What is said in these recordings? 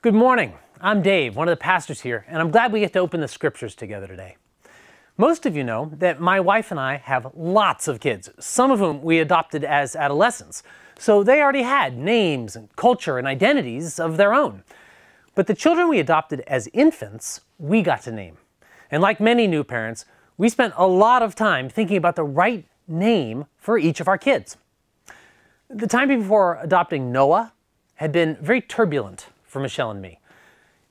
Good morning. I'm Dave, one of the pastors here, and I'm glad we get to open the scriptures together today. Most of you know that my wife and I have lots of kids, some of whom we adopted as adolescents, so they already had names and culture and identities of their own. But the children we adopted as infants, we got to name. And like many new parents, we spent a lot of time thinking about the right name for each of our kids. The time before adopting Noah had been very turbulent for Michelle and me.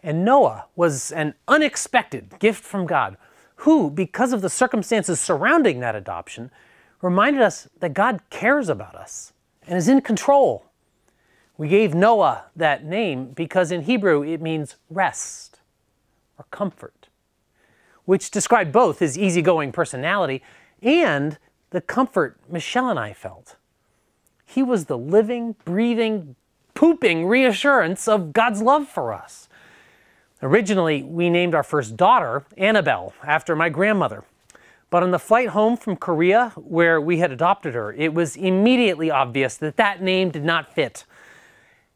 And Noah was an unexpected gift from God, who, because of the circumstances surrounding that adoption, reminded us that God cares about us and is in control. We gave Noah that name because in Hebrew it means rest or comfort, which described both his easygoing personality and the comfort Michelle and I felt. He was the living, breathing, pooping reassurance of God's love for us. Originally, we named our first daughter Annabelle, after my grandmother. But on the flight home from Korea, where we had adopted her, it was immediately obvious that that name did not fit.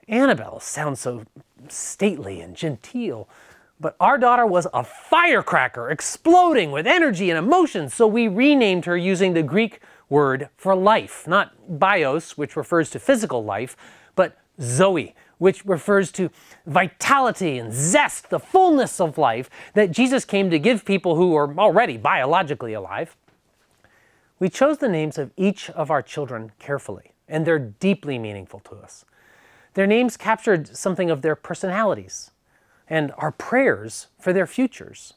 Annabelle sounds so stately and genteel, but our daughter was a firecracker, exploding with energy and emotion, so we renamed her using the Greek word for life, not bios, which refers to physical life, but Zoe, which refers to vitality and zest, the fullness of life that Jesus came to give people who are already biologically alive. We chose the names of each of our children carefully, and they're deeply meaningful to us. Their names captured something of their personalities and our prayers for their futures.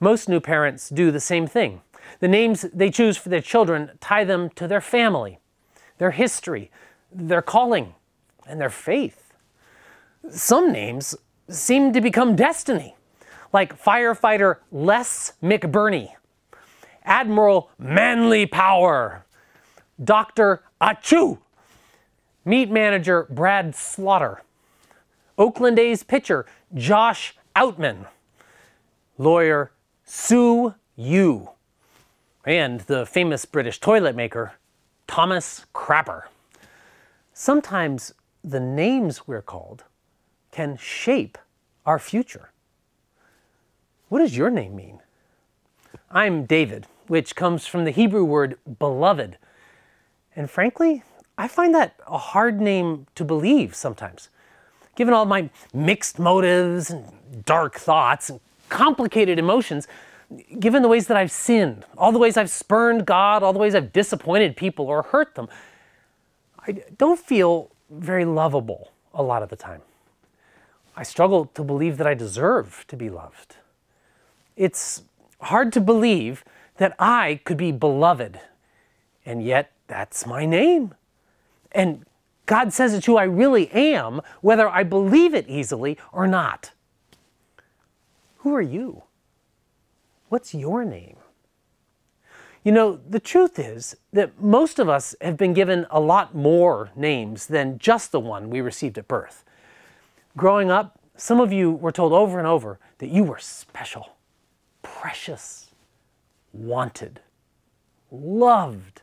Most new parents do the same thing. The names they choose for their children tie them to their family, their history, their calling, and their faith. Some names seem to become destiny, like firefighter Les McBurney, Admiral Manly Power, Dr. Achoo, meat manager Brad Slaughter, Oakland A's pitcher Josh Outman, lawyer Sue Yu, and the famous British toilet maker Thomas Crapper. Sometimes the names we're called can shape our future. What does your name mean? I'm David, which comes from the Hebrew word beloved. And frankly, I find that a hard name to believe sometimes. Given all my mixed motives and dark thoughts and complicated emotions, given the ways that I've sinned, all the ways I've spurned God, all the ways I've disappointed people or hurt them, I don't feel very lovable a lot of the time. I struggle to believe that I deserve to be loved. It's hard to believe that I could be beloved, and yet that's my name. And God says it's who I really am, whether I believe it easily or not. Who are you? What's your name? You know, the truth is that most of us have been given a lot more names than just the one we received at birth. Growing up, some of you were told over and over that you were special, precious, wanted, loved.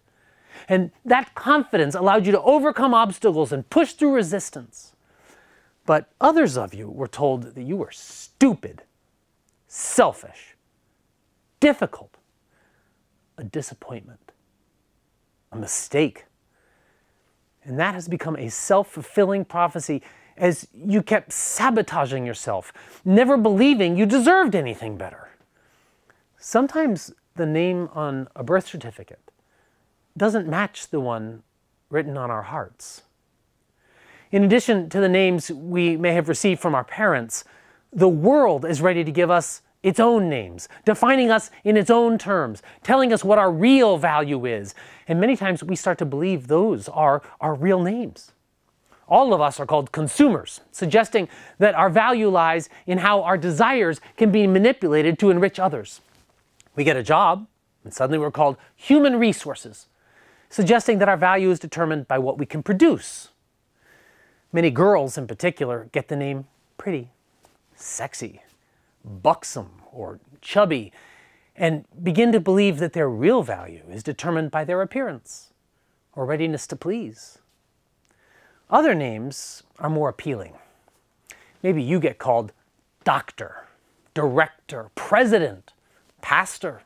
And that confidence allowed you to overcome obstacles and push through resistance. But others of you were told that you were stupid, selfish, difficult, a disappointment, a mistake. And that has become a self-fulfilling prophecy as you kept sabotaging yourself, never believing you deserved anything better. Sometimes the name on a birth certificate doesn't match the one written on our hearts. In addition to the names we may have received from our parents, the world is ready to give us its own names, defining us in its own terms, telling us what our real value is. And many times we start to believe those are our real names. All of us are called consumers, suggesting that our value lies in how our desires can be manipulated to enrich others. We get a job, and suddenly we're called human resources, suggesting that our value is determined by what we can produce. Many girls in particular get the name pretty, sexy, buxom, or chubby, and begin to believe that their real value is determined by their appearance or readiness to please. Other names are more appealing. Maybe you get called doctor, director, president, pastor,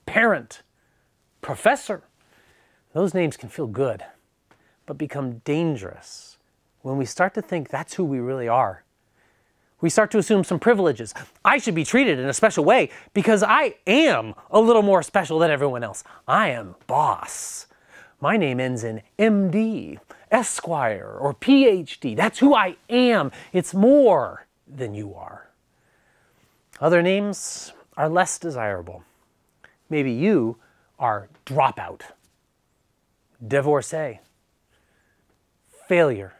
parent, professor. Those names can feel good, but become dangerous when we start to think that's who we really are. We start to assume some privileges. I should be treated in a special way because I am a little more special than everyone else. I am boss. My name ends in MD, Esquire, or PhD. That's who I am. It's more than you are. Other names are less desirable. Maybe you are dropout, divorcee, failure.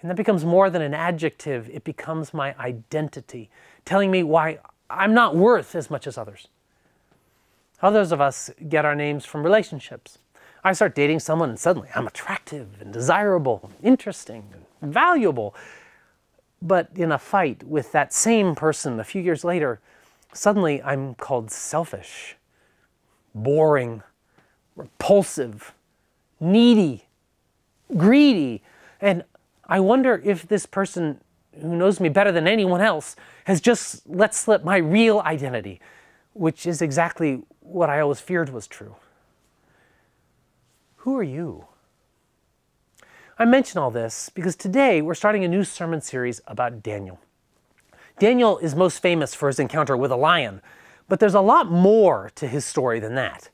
And that becomes more than an adjective. It becomes my identity, telling me why I'm not worth as much as others. Others of us get our names from relationships. I start dating someone and suddenly I'm attractive and desirable, interesting and valuable. But in a fight with that same person a few years later, suddenly I'm called selfish, boring, repulsive, needy, greedy. And I wonder if this person who knows me better than anyone else has just let slip my real identity, which is exactly what I always feared was true. Who are you? I mention all this because today we're starting a new sermon series about Daniel. Daniel is most famous for his encounter with a lion, but there's a lot more to his story than that.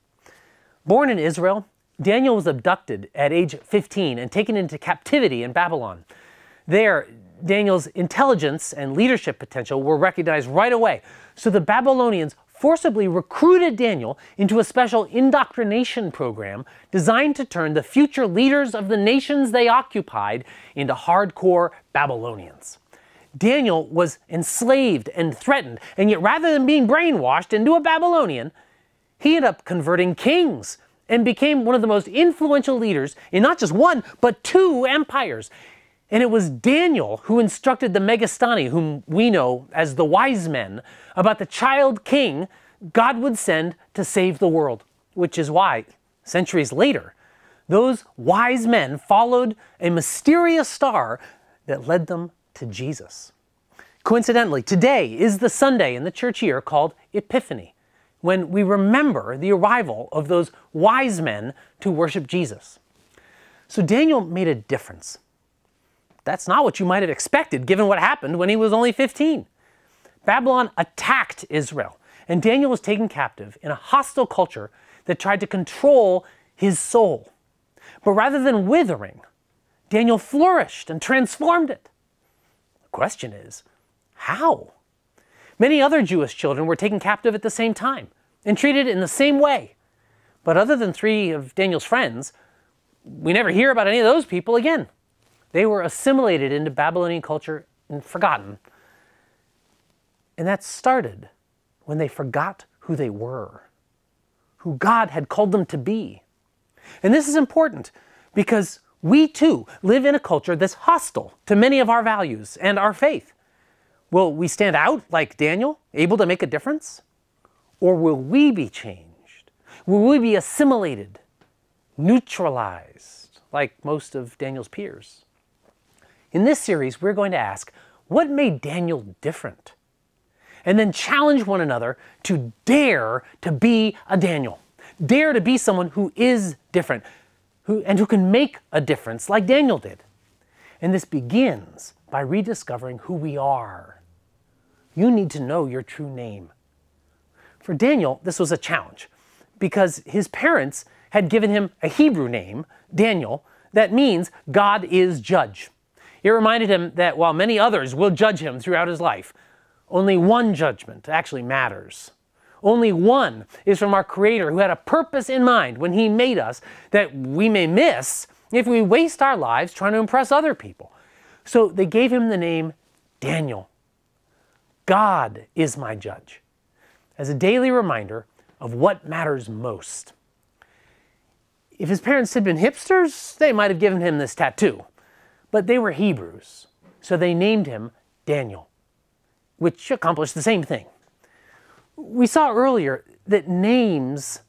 Born in Israel, Daniel was abducted at age 15 and taken into captivity in Babylon. There, Daniel's intelligence and leadership potential were recognized right away, so the Babylonians forcibly recruited Daniel into a special indoctrination program designed to turn the future leaders of the nations they occupied into hardcore Babylonians. Daniel was enslaved and threatened, and yet rather than being brainwashed into a Babylonian, he ended up converting kings and became one of the most influential leaders in not just one, but two empires. And it was Daniel who instructed the Megastani, whom we know as the wise men, about the child king God would send to save the world, which is why, centuries later, those wise men followed a mysterious star that led them to Jesus. Coincidentally, today is the Sunday in the church year called Epiphany, when we remember the arrival of those wise men to worship Jesus. So Daniel made a difference. That's not what you might have expected given what happened when he was only 15. Babylon attacked Israel, and Daniel was taken captive in a hostile culture that tried to control his soul. But rather than withering, Daniel flourished and transformed it. The question is, how? Many other Jewish children were taken captive at the same time and treated in the same way. But other than 3 of Daniel's friends, we never hear about any of those people again. They were assimilated into Babylonian culture and forgotten. And that started when they forgot who they were, who God had called them to be. And this is important because we too live in a culture that's hostile to many of our values and our faith. Will we stand out like Daniel, able to make a difference? Or will we be changed? Will we be assimilated, neutralized, like most of Daniel's peers? In this series, we're going to ask, what made Daniel different? And then challenge one another to dare to be a Daniel. Dare to be someone who is different, who can make a difference like Daniel did. And this begins by rediscovering who we are. You need to know your true name. For Daniel, this was a challenge because his parents had given him a Hebrew name, Daniel, that means God is judge. It reminded him that while many others will judge him throughout his life, only one judgment actually matters. Only one is from our Creator who had a purpose in mind when He made us that we may miss if we waste our lives trying to impress other people. So they gave him the name Daniel. God is my judge, as a daily reminder of what matters most. If his parents had been hipsters, they might have given him this tattoo. But they were Hebrews, so they named him Daniel, which accomplished the same thing. We saw earlier that names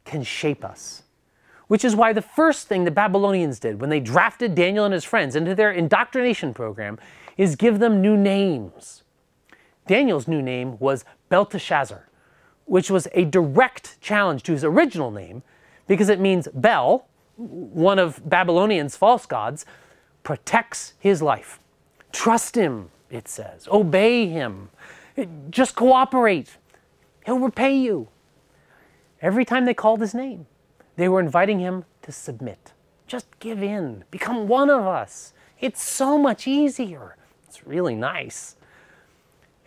can shape us, which is why the first thing the Babylonians did when they drafted Daniel and his friends into their indoctrination program is give them new names. Daniel's new name was Belteshazzar, which was a direct challenge to his original name because it means Bel, one of Babylonian's false gods, protects his life. Trust him, it says. Obey him. Just cooperate. He'll repay you. Every time they called his name, they were inviting him to submit. Just give in. Become one of us. It's so much easier. It's really nice.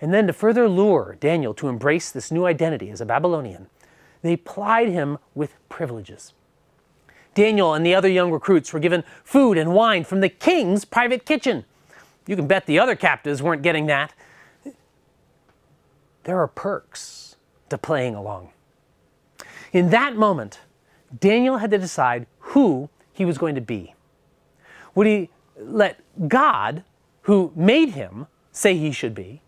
And then to further lure Daniel to embrace this new identity as a Babylonian, they plied him with privileges. Daniel and the other young recruits were given food and wine from the king's private kitchen. You can bet the other captives weren't getting that. There are perks to playing along. In that moment, Daniel had to decide who he was going to be. Would he let God, who made him, say he should be,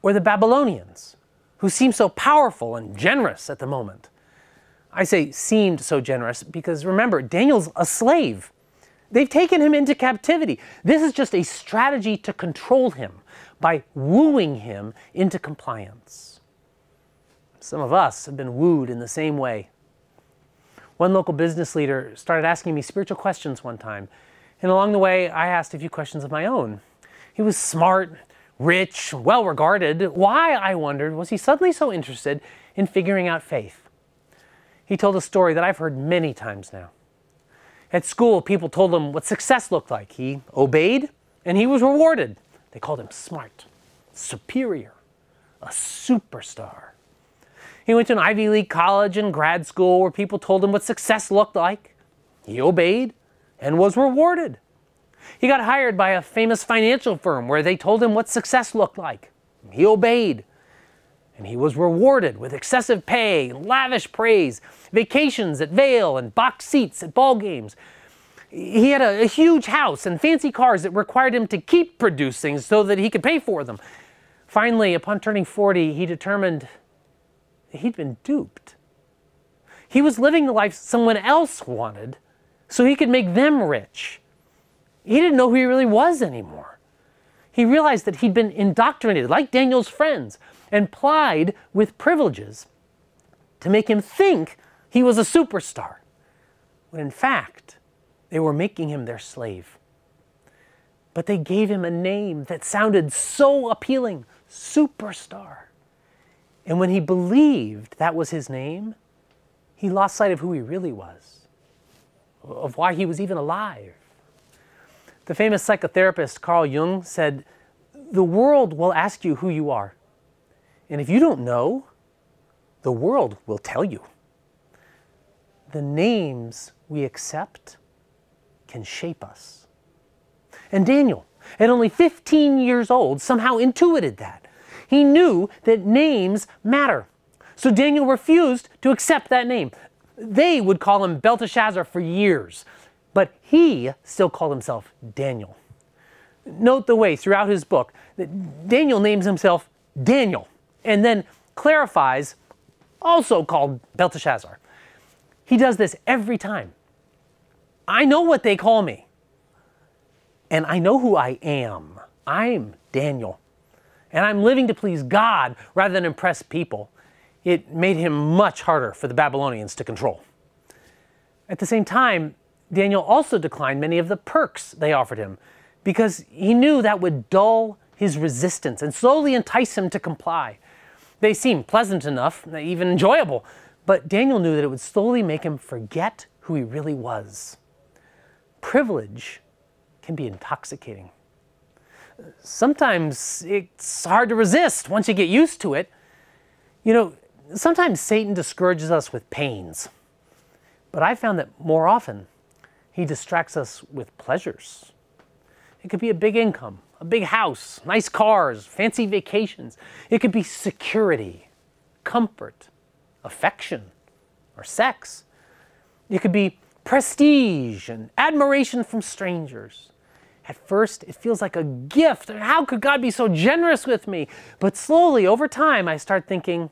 or the Babylonians, who seemed so powerful and generous at the moment? I say seemed so generous because remember, Daniel's a slave. They've taken him into captivity. This is just a strategy to control him by wooing him into compliance. Some of us have been wooed in the same way. One local business leader started asking me spiritual questions one time, and along the way, I asked a few questions of my own. He was smart, rich, well-regarded. Why, I wondered, was he suddenly so interested in figuring out faith? He told a story that I've heard many times now. At school, people told him what success looked like. He obeyed, and he was rewarded. They called him smart, superior, a superstar. He went to an Ivy League college and grad school where people told him what success looked like. He obeyed and was rewarded. He got hired by a famous financial firm where they told him what success looked like. He obeyed, and he was rewarded with excessive pay, lavish praise, vacations at Vail, and box seats at ball games. He had a huge house and fancy cars that required him to keep producing so that he could pay for them. Finally, upon turning 40, he determined that he'd been duped. He was living the life someone else wanted so he could make them rich. He didn't know who he really was anymore. He realized that he'd been indoctrinated, like Daniel's friends, and plied with privileges to make him think he was a superstar, when in fact, they were making him their slave. But they gave him a name that sounded so appealing, superstar. And when he believed that was his name, he lost sight of who he really was, of why he was even alive. The famous psychotherapist Carl Jung said, "The world will ask you who you are. And if you don't know, the world will tell you." The names we accept can shape us. And Daniel, at only 15 years old, somehow intuited that. He knew that names matter. So Daniel refused to accept that name. They would call him Belteshazzar for years, but he still called himself Daniel. Note the way throughout his book that Daniel names himself Daniel and then clarifies, also called Belteshazzar. He does this every time. I know what they call me, and I know who I am. I'm Daniel, and I'm living to please God rather than impress people. It made him much harder for the Babylonians to control. At the same time, Daniel also declined many of the perks they offered him because he knew that would dull his resistance and slowly entice him to comply. They seemed pleasant enough, even enjoyable, but Daniel knew that it would slowly make him forget who he really was. Privilege can be intoxicating. Sometimes it's hard to resist once you get used to it. You know, sometimes Satan discourages us with pains, but I found that more often he distracts us with pleasures. It could be a big income, a big house, nice cars, fancy vacations. It could be security, comfort, affection, or sex. It could be prestige and admiration from strangers. At first, it feels like a gift. How could God be so generous with me? But slowly, over time, I start thinking,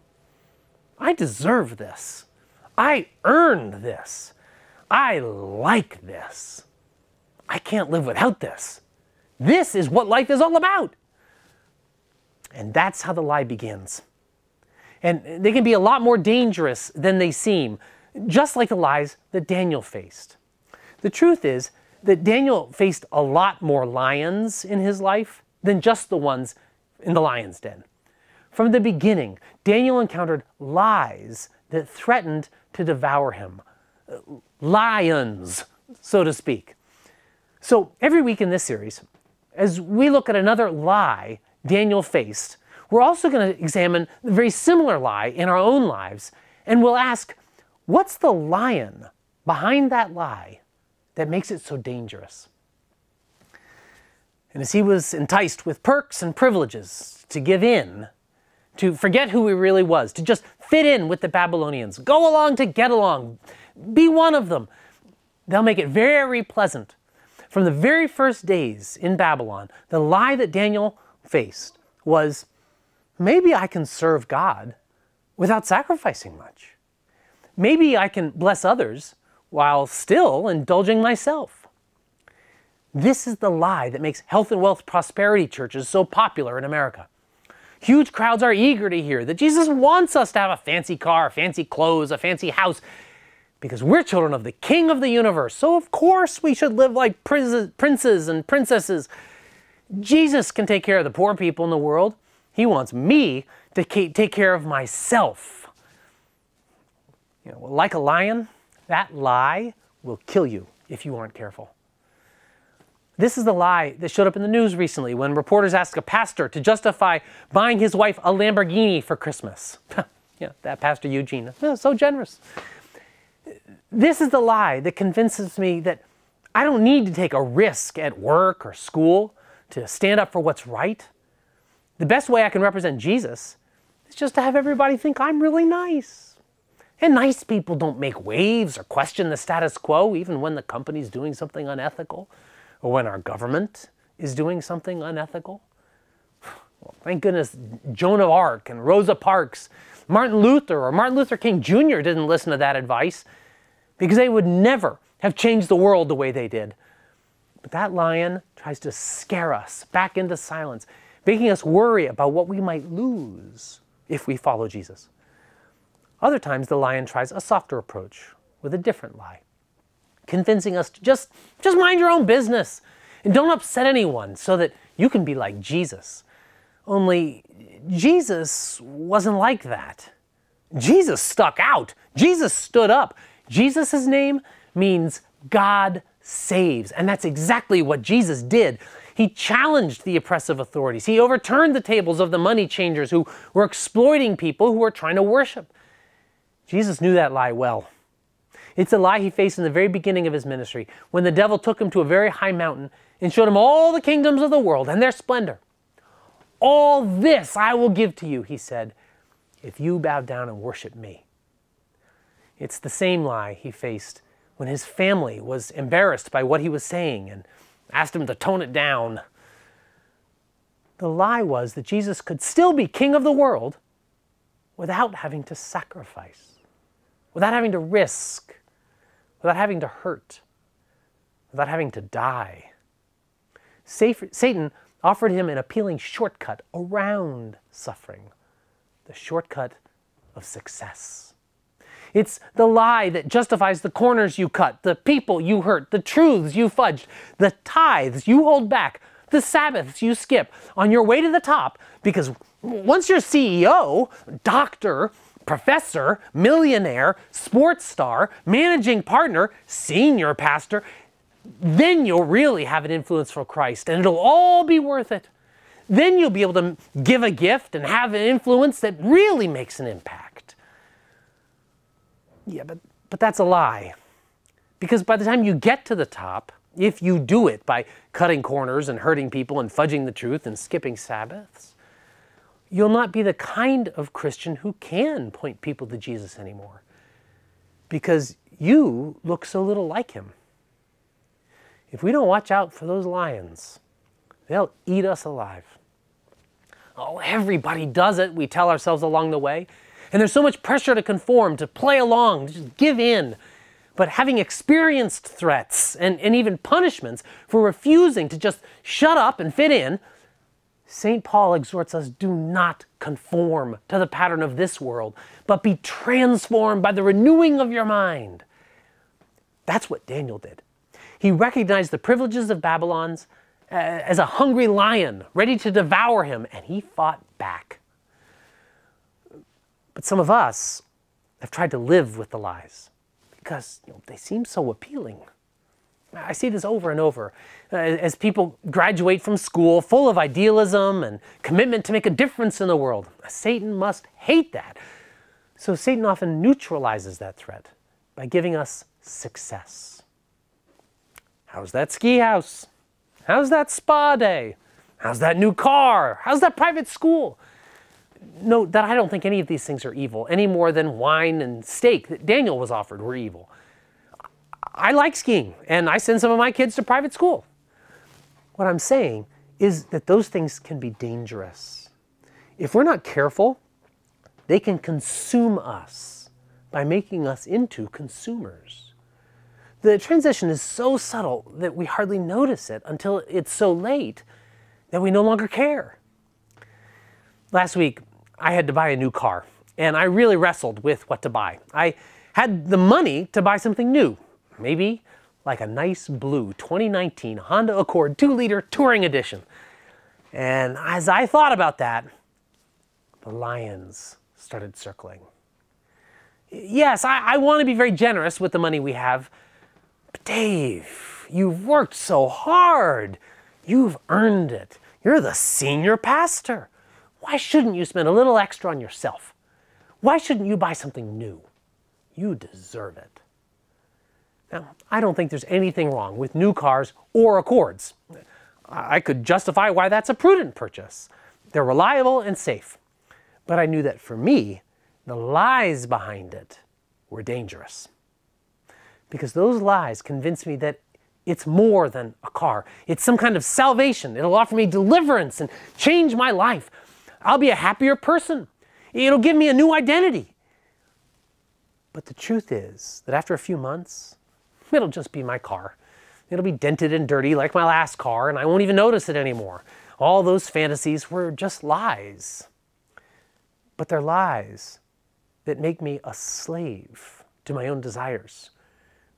I deserve this. I earned this. I like this. I can't live without this. This is what life is all about. And that's how the lie begins. And they can be a lot more dangerous than they seem, just like the lies that Daniel faced. The truth is that Daniel faced a lot more lions in his life than just the ones in the lion's den. From the beginning, Daniel encountered lies that threatened to devour him. Lions, so to speak. So every week in this series, as we look at another lie Daniel faced, we're also going to examine a very similar lie in our own lives, and we'll ask, what's the lion behind that lie that makes it so dangerous? And as he was enticed with perks and privileges to give in, to forget who he really was, to just fit in with the Babylonians, go along to get along, be one of them, they'll make it very pleasant. From the very first days in Babylon, the lie that Daniel faced was, maybe I can serve God without sacrificing much. Maybe I can bless others while still indulging myself. This is the lie that makes health and wealth prosperity churches so popular in America. Huge crowds are eager to hear that Jesus wants us to have a fancy car, fancy clothes, a fancy house, because we're children of the King of the universe. So of course we should live like princes and princesses. Jesus can take care of the poor people in the world. He wants me to take care of myself. Like a lion, that lie will kill you if you aren't careful. This is the lie that showed up in the news recently when reporters asked a pastor to justify buying his wife a Lamborghini for Christmas. That Pastor Eugene, so generous. This is the lie that convinces me that I don't need to take a risk at work or school to stand up for what's right. The best way I can represent Jesus is just to have everybody think I'm really nice. And nice people don't make waves or question the status quo, even when the company's doing something unethical, or when our government is doing something unethical. Well, thank goodness Joan of Arc and Rosa Parks, Martin Luther or Martin Luther King Jr. didn't listen to that advice, because they would never have changed the world the way they did. But that lion tries to scare us back into silence, making us worry about what we might lose if we follow Jesus. Other times the lion tries a softer approach with a different lie, convincing us to just mind your own business and don't upset anyone so that you can be like Jesus. Only Jesus wasn't like that. Jesus stuck out. Jesus stood up. Jesus' name means God saves, and that's exactly what Jesus did. He challenged the oppressive authorities. He overturned the tables of the money changers who were exploiting people who were trying to worship. Jesus knew that lie well. It's a lie he faced in the very beginning of his ministry, when the devil took him to a very high mountain and showed him all the kingdoms of the world and their splendor. All this I will give to you, he said, if you bow down and worship me. It's the same lie he faced when his family was embarrassed by what he was saying and asked him to tone it down. The lie was that Jesus could still be king of the world without having to sacrifice, without having to risk, without having to hurt, without having to die. Satan offered him an appealing shortcut around suffering, the shortcut of success. It's the lie that justifies the corners you cut, the people you hurt, the truths you fudged, the tithes you hold back, the Sabbaths you skip on your way to the top, because once you're CEO, doctor, professor, millionaire, sports star, managing partner, senior pastor, then you'll really have an influence for Christ, and it'll all be worth it. Then you'll be able to give a gift and have an influence that really makes an impact. Yeah, but that's a lie. Because by the time you get to the top, if you do it by cutting corners and hurting people and fudging the truth and skipping Sabbaths, you'll not be the kind of Christian who can point people to Jesus anymore. Because you look so little like him. If we don't watch out for those lions, they'll eat us alive. Oh, everybody does it, we tell ourselves along the way. And there's so much pressure to conform, to play along, to just give in. But having experienced threats and even punishments for refusing to just shut up and fit in, St. Paul exhorts us, do not conform to the pattern of this world, but be transformed by the renewing of your mind. That's what Daniel did. He recognized the privileges of Babylon as a hungry lion ready to devour him, and he fought back. But some of us have tried to live with the lies because they seem so appealing. I see this over and over as people graduate from school full of idealism and commitment to make a difference in the world. Satan must hate that. So Satan often neutralizes that threat by giving us success. How's that ski house? How's that spa day? How's that new car? How's that private school? Note that I don't think any of these things are evil, any more than wine and steak that Daniel was offered were evil. I like skiing, and I send some of my kids to private school. What I'm saying is that those things can be dangerous. If we're not careful, they can consume us by making us into consumers. The transition is so subtle that we hardly notice it until it's so late that we no longer care. Last week, I had to buy a new car, and I really wrestled with what to buy. I had the money to buy something new, maybe like a nice blue 2019 Honda Accord 2-liter Touring Edition. And as I thought about that, the lions started circling. Yes, I want to be very generous with the money we have, but Dave, you've worked so hard. You've earned it. You're the senior pastor. Why shouldn't you spend a little extra on yourself? Why shouldn't you buy something new? You deserve it. Now, I don't think there's anything wrong with new cars or Accords. I could justify why that's a prudent purchase. They're reliable and safe. But I knew that for me, the lies behind it were dangerous. Because those lies convinced me that it's more than a car. It's some kind of salvation. It'll offer me deliverance and change my life. I'll be a happier person. It'll give me a new identity. But the truth is that after a few months, it'll just be my car. It'll be dented and dirty like my last car, and I won't even notice it anymore. All those fantasies were just lies. But they're lies that make me a slave to my own desires,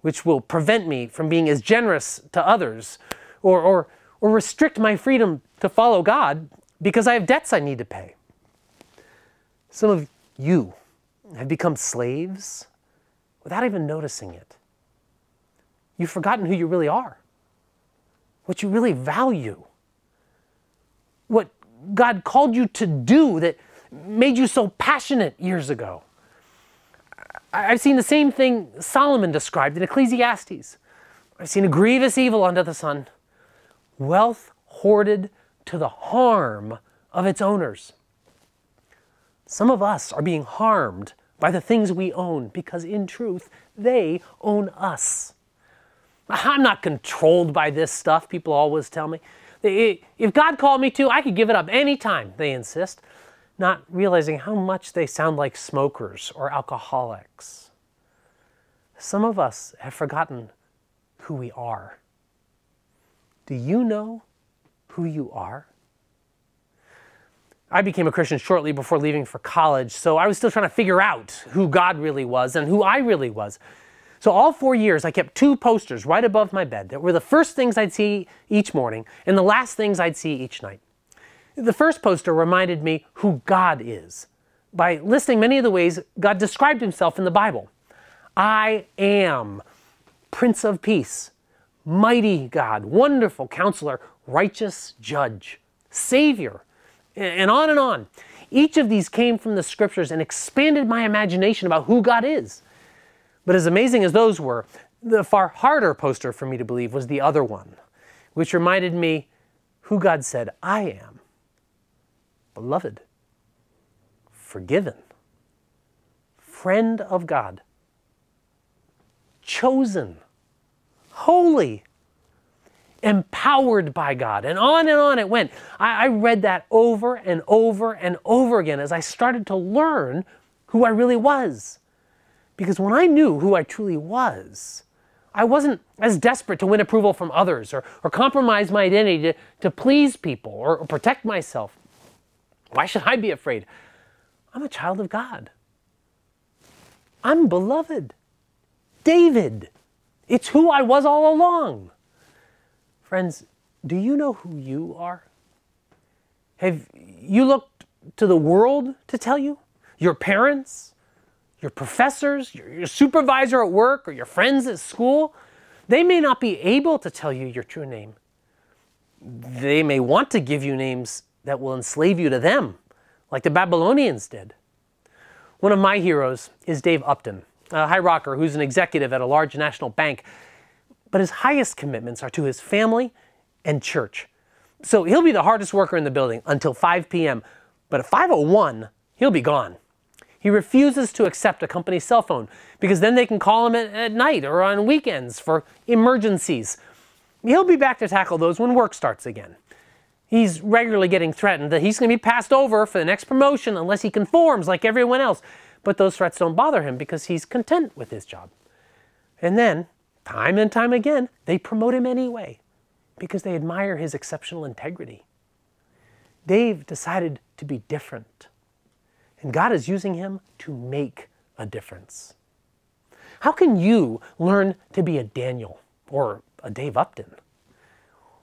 which will prevent me from being as generous to others or restrict my freedom to follow God because I have debts I need to pay. Some of you have become slaves without even noticing it. You've forgotten who you really are, what you really value, what God called you to do that made you so passionate years ago. I've seen the same thing Solomon described in Ecclesiastes. I've seen a grievous evil under the sun, wealth hoarded to the harm of its owners. Some of us are being harmed by the things we own because in truth, they own us. I'm not controlled by this stuff, people always tell me. If God called me to, I could give it up anytime, they insist, not realizing how much they sound like smokers or alcoholics. Some of us have forgotten who we are. Do you know who you are? I became a Christian shortly before leaving for college, so I was still trying to figure out who God really was and who I really was. So all 4 years, I kept 2 posters right above my bed that were the first things I'd see each morning and the last things I'd see each night. The first poster reminded me who God is by listing many of the ways God described himself in the Bible. I am Prince of Peace, mighty God, wonderful counselor, righteous judge, Savior, and on and on. Each of these came from the scriptures and expanded my imagination about who God is. But as amazing as those were, the far harder poster for me to believe was the other one, which reminded me who God said I am. Beloved, forgiven, friend of God, chosen, holy, empowered by God, and on it went. I read that over and over and over again as I started to learn who I really was. Because when I knew who I truly was, I wasn't as desperate to win approval from others or compromise my identity to please people or protect myself. Why should I be afraid? I'm a child of God. I'm beloved. David. It's who I was all along. Friends, do you know who you are? Have you looked to the world to tell you? Your parents? Your professors? Your supervisor at work? Or your friends at school? They may not be able to tell you your true name. They may want to give you names that will enslave you to them, like the Babylonians did. One of my heroes is Dave Upton, a high rocker who's an executive at a large national bank, but his highest commitments are to his family and church. So he'll be the hardest worker in the building until 5 p.m., but at 5:01, he'll be gone. He refuses to accept a company cell phone because then they can call him at night or on weekends for emergencies. He'll be back to tackle those when work starts again. He's regularly getting threatened that he's going to be passed over for the next promotion unless he conforms like everyone else. But those threats don't bother him because he's content with his job. And then, time and time again, they promote him anyway because they admire his exceptional integrity. Dave decided to be different. And God is using him to make a difference. How can you learn to be a Daniel or a Dave Upton?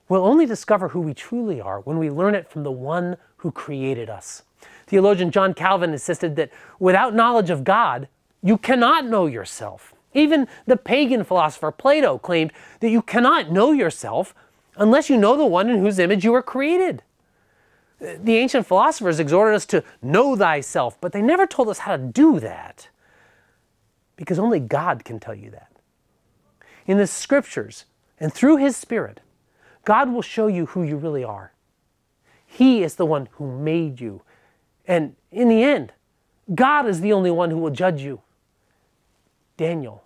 We'll only discover who we truly are when we learn it from the one who created us. Theologian John Calvin insisted that without knowledge of God, you cannot know yourself. Even the pagan philosopher Plato claimed that you cannot know yourself unless you know the one in whose image you were created. The ancient philosophers exhorted us to know thyself, but they never told us how to do that, because only God can tell you that. In the scriptures and through his Spirit, God will show you who you really are. He is the one who made you. And in the end, God is the only one who will judge you. Daniel,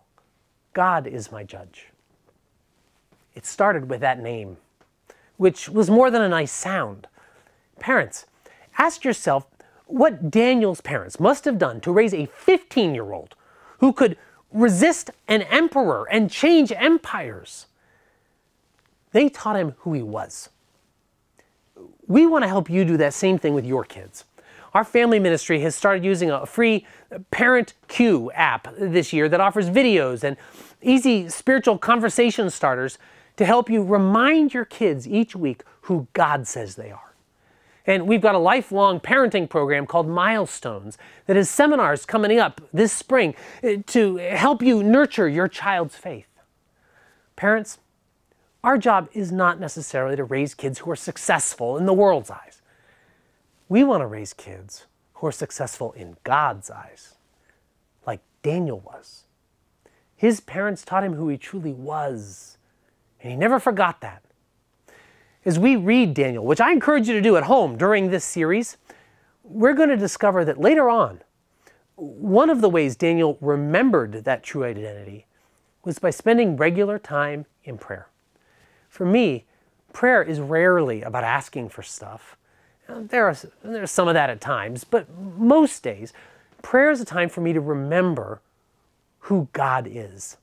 God is my judge. It started with that name, which was more than a nice sound. Parents, ask yourself what Daniel's parents must have done to raise a 15-year-old who could resist an emperor and change empires. They taught him who he was. We want to help you do that same thing with your kids. Our family ministry has started using a free Parent Q app this year that offers videos and easy spiritual conversation starters to help you remind your kids each week who God says they are. And we've got a lifelong parenting program called Milestones that has seminars coming up this spring to help you nurture your child's faith. Parents, our job is not necessarily to raise kids who are successful in the world's eyes. We want to raise kids who are successful in God's eyes, like Daniel was. His parents taught him who he truly was, and he never forgot that. As we read Daniel, which I encourage you to do at home during this series, we're going to discover that later on, one of the ways Daniel remembered that true identity was by spending regular time in prayer. For me, prayer is rarely about asking for stuff. There's some of that at times, but most days, prayer is a time for me to remember who God is.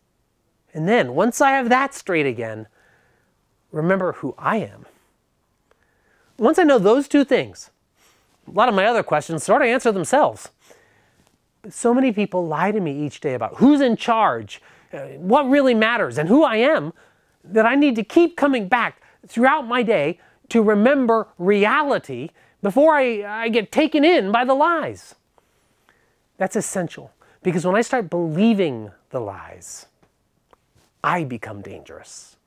And then, once I have that straight again, remember who I am. Once I know those two things, a lot of my other questions sort of answer themselves. But so many people lie to me each day about who's in charge, what really matters, and who I am, that I need to keep coming back throughout my day to remember reality before I get taken in by the lies. That's essential, because when I start believing the lies, I become dangerous.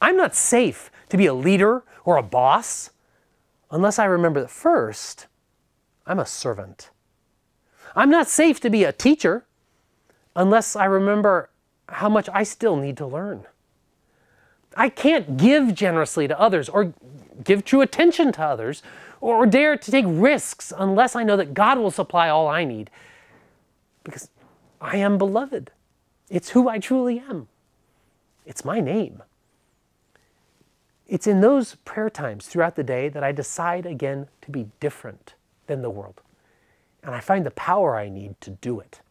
I'm not safe to be a leader or a boss unless I remember that first, I'm a servant. I'm not safe to be a teacher unless I remember how much I still need to learn. I can't give generously to others or give true attention to others or dare to take risks unless I know that God will supply all I need, because I am beloved. It's who I truly am. It's my name. It's in those prayer times throughout the day that I decide again to be different than the world. And I find the power I need to do it.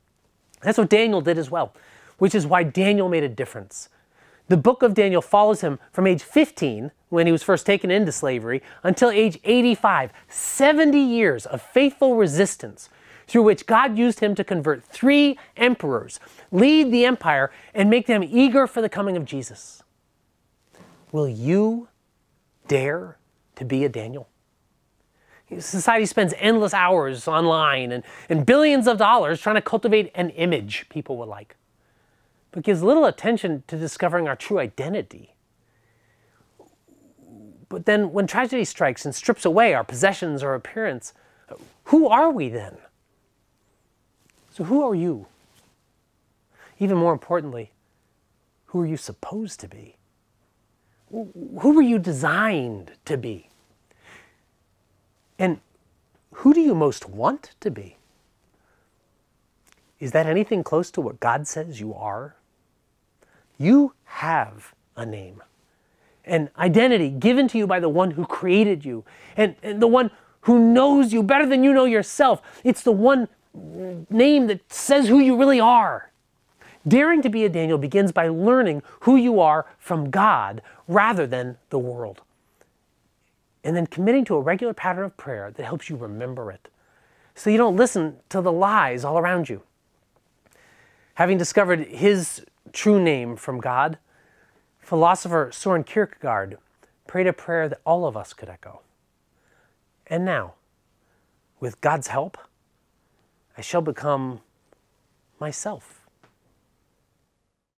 That's what Daniel did as well, which is why Daniel made a difference. The book of Daniel follows him from age 15, when he was first taken into slavery, until age 85, 70 years of faithful resistance, through which God used him to convert 3 emperors, lead the empire, and make them eager for the coming of Jesus. Will you dare to be a Daniel? Society spends endless hours online and billions of dollars trying to cultivate an image people would like, but gives little attention to discovering our true identity. But then when tragedy strikes and strips away our possessions or appearance, who are we then? So who are you? Even more importantly, who are you supposed to be? Who were you designed to be? And who do you most want to be? Is that anything close to what God says you are? You have a name, an identity given to you by the one who created you, and the one who knows you better than you know yourself. It's the one name that says who you really are. Daring to be a Daniel begins by learning who you are from God rather than the world, and then committing to a regular pattern of prayer that helps you remember it, so you don't listen to the lies all around you. Having discovered his true name from God, philosopher Soren Kierkegaard prayed a prayer that all of us could echo. And now, with God's help, I shall become myself.